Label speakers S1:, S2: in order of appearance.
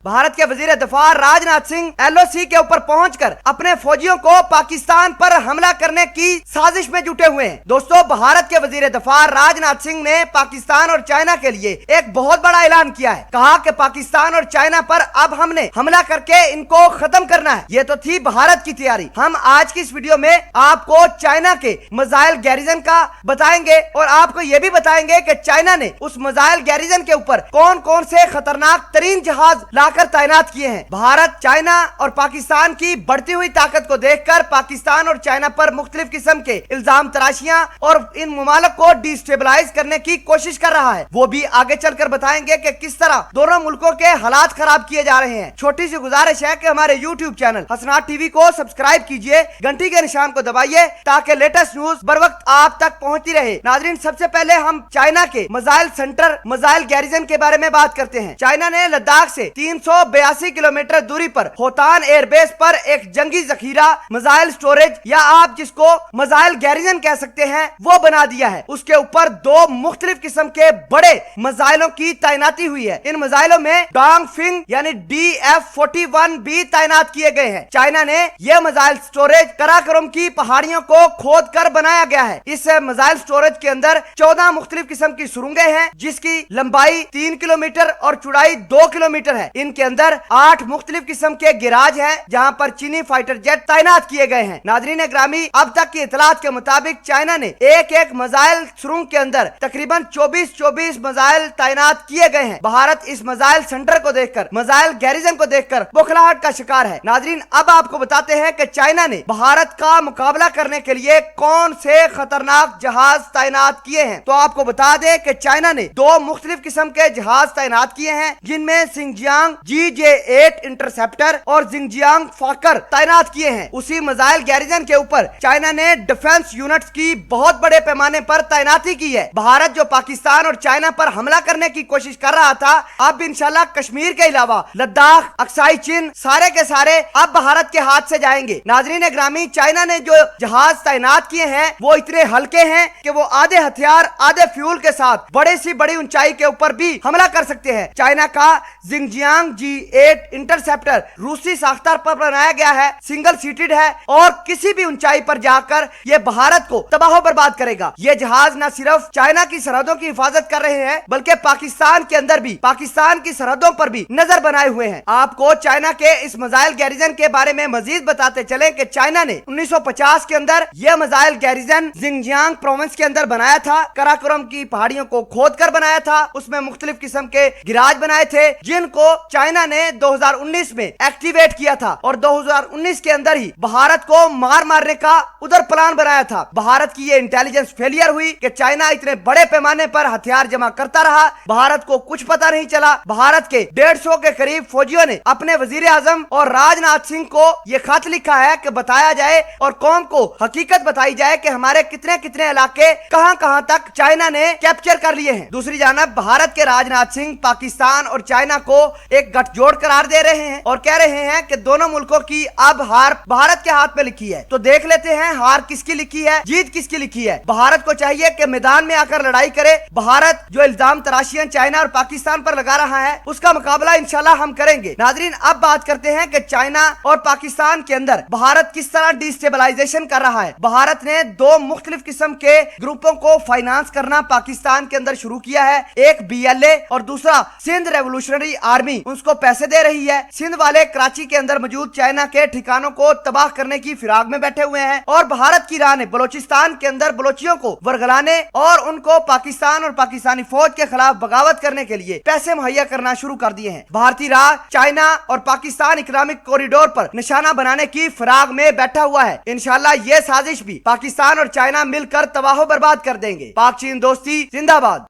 S1: भारत के वजीर दफा राजनाथ सिंह LOC के ऊपर पहुंचकर अपने फौजियों को पाकिस्तान पर हमला करने की साजिश में जुटे हुए हैं। दोस्तों, भारत के वजीर दफा राजनाथ सिंह ने पाकिस्तान और चाइना के लिए एक बहुत बड़ा ऐलान किया है। कहा कि पाकिस्तान और चाइना पर अब हमने हमला करके इनको खत्म करना है। ये तो थी भारत की तैयारी। हम आज की इस वीडियो में आपको चाइना के मिसाइल गैरिजन का बताएंगे और आपको ये भी बताएंगे कि चाइना ने उस मिसाइल गैरिजन के ऊपर कौन कौन से खतरनाक तरीन जहाज लाकर तैनात किए हैं। भारत, चाइना और पाकिस्तान की बढ़ती हुई ताकत को देखकर पाकिस्तान और चाइना पर मुख्तलिफ किस्म के इल्जाम तराशियां और इन मुमालिक को डिस्टेबलाइज करने की कोशिश कर रहा है। वो भी आगे चलकर बताएंगे कि किस तरह दोनों मुल्कों के हालात खराब किए जा रहे हैं। छोटी सी गुजारिश है कि हमारे YouTube चैनल हसनात टीवी को सब्सक्राइब कीजिए, घंटी के निशान को दबाइए ताकि लेटेस्ट न्यूज बर वक्त आप तक पहुंचती रहे। नाजरीन, सबसे पहले हम चाइना के मिसाइल सेंटर, मिसाइल गैरिजन के बारे में बात करते हैं। चाइना ने लद्दाख से 382 किलोमीटर दूरी पर होतान एयरबेस पर एक जंगी जखीरा, मिसाइल स्टोरेज या आप जिसको मिसाइल गैरिजन कह सकते हैं, वो बना दिया है। उसके ऊपर दो मुख्तलिफ किस्म के बड़े मिसाइलों की तैनाती हुई है। इन मिसाइलों में डोंगफिंग यानी DF-41 भी तैनात किए गए हैं। चाइना ने यह मिसाइल स्टोरेज कराकोरम की पहाड़ियों को खोद कर बनाया गया है। इस मिसाइल स्टोरेज के अंदर 14 मुख्तलिफ किस्म की सुरंगें हैं जिसकी लंबाई 3 किलोमीटर और चौड़ाई 2 किलोमीटर है। इनके अंदर 8 मुख्तलिफ किस्म के गिराज हैं जहां पर चीनी फाइटर जेट तैनात किए गए हैं। नाजरीन ग्रामी, अब तक की इतलात के मुताबिक चाइना ने एक मिसाइल सुरंग के अंदर तकरीबन 24 मिसाइल तैनात किए गए हैं। भारत इस मिसाइल सेंटर को देखकर, मिसाइल गैरिजन को देखकर बौखलाहट का शिकार है। नाजरीन, अब आपको बताते हैं कि चाइना ने भारत का मुकाबला करने के लिए कौन से खतरनाक जहाज तैनात किए हैं। तो आपको बता दें कि चाइना ने 2 मुख्तलिफ किस्म के जहाज तैनात किए हैं जिनमें सिंगजियांग GJ-8 इंटरसेप्टर और जिंगजियांग फाकर तैनात किए हैं। उसी मिसाइल गैरिजन के ऊपर चाइना ने डिफेंस यूनिट्स की बहुत बड़े पैमाने पर तैनाती की है। भारत जो पाकिस्तान और चाइना पर हमला करने की कोशिश कर रहा था, अब इंशाल्लाह कश्मीर के अलावा लद्दाख, अक्साई चीन सारे के सारे अब भारत के हाथ से जाएंगे। नाजरीन ग्रामी, चाइना ने जो जहाज तैनात किए हैं वो इतने हल्के हैं कि वो आधे हथियार, आधे फ्यूल के साथ बड़े सी बड़ी ऊंचाई के ऊपर भी हमला कर सकते हैं। चाइना का जिंगजियांग G8 इंटरसेप्टर रूसी साख्तर पर बनाया गया है, सिंगल सीटेड है और किसी भी ऊंचाई पर जाकर ये भारत को तबाह बर्बाद करेगा। ये जहाज न सिर्फ चाइना की सरहदों की हिफाजत कर रहे हैं बल्कि पाकिस्तान के अंदर भी, पाकिस्तान की सरहदों पर भी नजर बनाए हुए हैं। आपको चाइना के इस मिसाइल गैरिजन के बारे में मजीद बताते चले कि चाइना ने 1950 के अंदर यह मिसाइल गैरिजन जिंगजियांग प्रोविंस के अंदर बनाया था। कराकोरम की पहाड़ियों को खोद कर बनाया था। उसमें मुख्तलिफ किस्म के गिराज बनाए थे जिनको चाइना ने 2019 में एक्टिवेट किया था और 2019 के अंदर ही भारत को मारने का उधर प्लान बनाया था। भारत की ये इंटेलिजेंस फेलियर हुई कि चाइना इतने बड़े पैमाने पर हथियार जमा करता रहा, भारत को कुछ पता नहीं चला। भारत के 150 के करीब फौजियों ने अपने वजीर आजम और राजनाथ सिंह को यह खत लिखा है कि बताया जाए और कौम को हकीकत बताई जाए कि हमारे कितने कितने इलाके कहां तक चाइना ने कैप्चर कर लिए हैं। दूसरी जानब भारत के राजनाथ सिंह पाकिस्तान और चाइना को एक गठजोड़ करार दे रहे हैं और कह रहे हैं कि दोनों मुल्कों की अब हार भारत के हाथ में लिखी है। तो देख लेते हैं हार किसकी लिखी है, जीत किसकी लिखी है। भारत को चाहिए कि मैदान में आकर लड़ाई करे। भारत जो इल्जाम तराशियां चाइना और पाकिस्तान पर लगा रहा है उसका मुकाबला इंशाल्लाह हम करेंगे। नाजरीन, अब बात करते हैं कि चाइना और पाकिस्तान के अंदर भारत किस तरह डिस्टेबलाइजेशन कर रहा है। भारत ने 2 मुख्तलिफ किस्म के ग्रुपों को फाइनेंस करना पाकिस्तान के अंदर शुरू किया है। एक BLA और दूसरा सिंध रेवोल्यूशनरी आर्मी उसको पैसे दे रही है। सिंध वाले कराची के अंदर मौजूद चाइना के ठिकानों को तबाह करने की फिराक में बैठे हुए हैं और भारत की राह ने बलोचिस्तान के अंदर बलोचियों को वर्गलाने और उनको पाकिस्तान और पाकिस्तानी फौज के खिलाफ बगावत करने के लिए पैसे मुहैया करना शुरू कर दिए हैं। भारतीय राह चाइना और पाकिस्तान इकोनॉमिक कॉरिडोर पर निशाना बनाने की फिराक में बैठा हुआ है। इंशाल्लाह ये साजिश भी पाकिस्तान और चाइना मिलकर तबाह बर्बाद कर देंगे। पाक चीन दोस्ती जिंदाबाद।